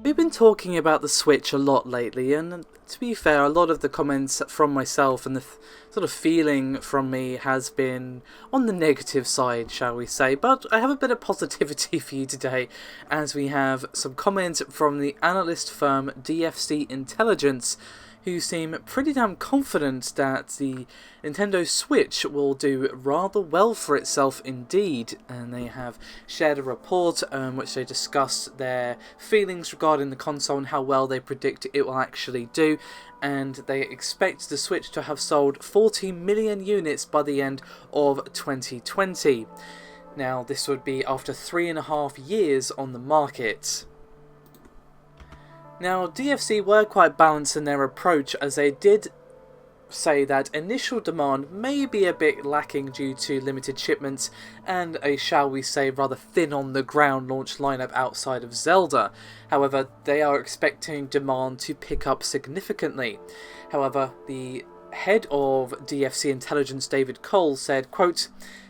We've been talking about the Switch a lot lately, and to be fair, a lot of the comments from myself and the sort of feeling from me has been on the negative side, shall we say, but I have a bit of positivity for you today, as we have some comments from the analyst firm DFC Intelligence, who seem pretty damn confident that the Nintendo Switch will do rather well for itself indeed, and they have shared a report which they discuss their feelings regarding the console and how well they predict it will actually do, and they expect the Switch to have sold 40 million units by the end of 2020. Now, this would be after 3.5 years on the market. Now, DFC were quite balanced in their approach, as they did say that initial demand may be a bit lacking due to limited shipments and a, shall we say, rather thin on the ground launch lineup outside of Zelda. However, they are expecting demand to pick up significantly. However, the head of DFC Intelligence, David Cole, said, quote,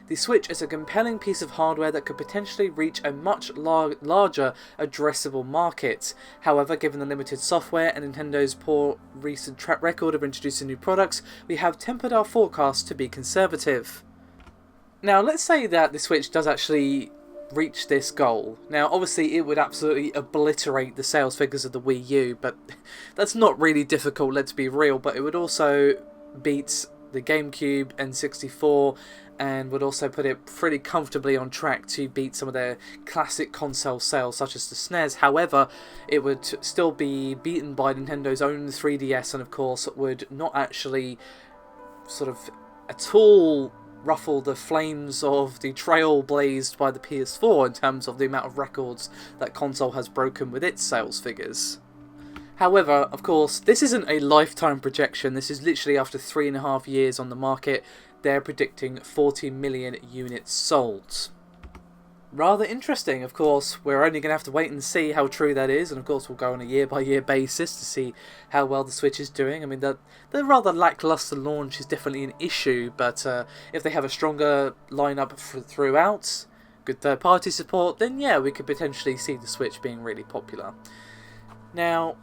"The Switch is a compelling piece of hardware that could potentially reach a much larger addressable market. However, given the limited software and Nintendo's poor recent track record of introducing new products, we have tempered our forecast to be conservative." Now, let's say that the Switch does actually reach this goal. Now, obviously, it would absolutely obliterate the sales figures of the Wii U, but that's not really difficult, let's be real, but it would also beat the GameCube, N64, and would also put it pretty comfortably on track to beat some of their classic console sales, such as the SNES. However, it would still be beaten by Nintendo's own 3DS, and of course would not actually sort of at all ruffle the flames of the trail blazed by the PS4 in terms of the amount of records that console has broken with its sales figures. However, of course, this isn't a lifetime projection. This is literally after 3.5 years on the market. They're predicting 40 million units sold. Rather interesting, of course. We're only going to have to wait and see how true that is, and of course we'll go on a year-by-year basis to see how well the Switch is doing. I mean, the rather lackluster launch is definitely an issue, but if they have a stronger lineup throughout, good third-party support, then yeah, we could potentially see the Switch being really popular. Now,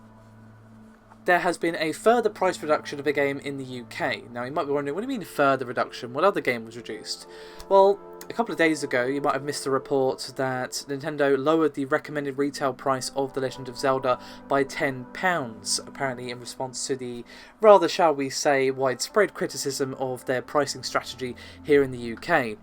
there has been a further price reduction of a game in the UK. Now, you might be wondering, what do you mean further reduction? What other game was reduced? Well, a couple of days ago, you might have missed the report that Nintendo lowered the recommended retail price of The Legend of Zelda by £10, apparently in response to the rather, shall we say, widespread criticism of their pricing strategy here in the UK.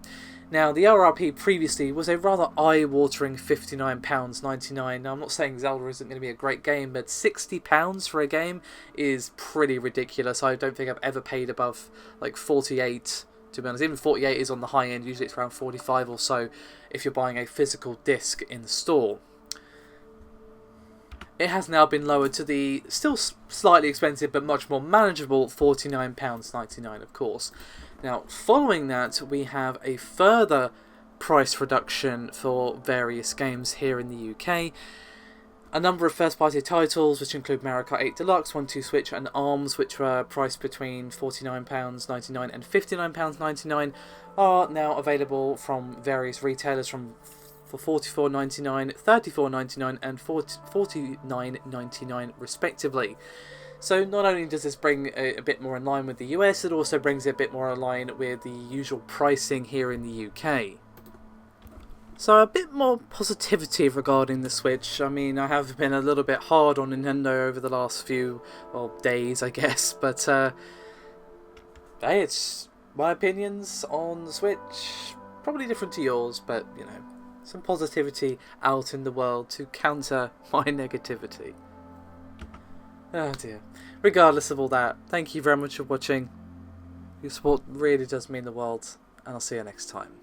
Now, the RRP previously was a rather eye-watering £59.99. Now, I'm not saying Zelda isn't going to be a great game, but £60 for a game is pretty ridiculous. I don't think I've ever paid above like 48, to be honest. Even 48 is on the high end. Usually it's around 45 or so if you're buying a physical disc in the store. It has now been lowered to the still slightly expensive but much more manageable £49.99, of course. Now, following that, we have a further price reduction for various games here in the UK. A number of first-party titles, which include Mario Kart 8 Deluxe, 1-2 Switch and ARMS, which were priced between £49.99 and £59.99, are now available from various retailers for $44.99, $34.99 and $49.99 respectively. So not only does this bring a bit more in line with the US, it also brings it a bit more in line with the usual pricing here in the UK. So a bit more positivity regarding the Switch. I mean, I have been a little bit hard on Nintendo over the last few, days, I guess, but hey, it's my opinions on the Switch, probably different to yours, but you know, some positivity out in the world to counter my negativity. Oh dear. Regardless of all that, thank you very much for watching. Your support really does mean the world, and I'll see you next time.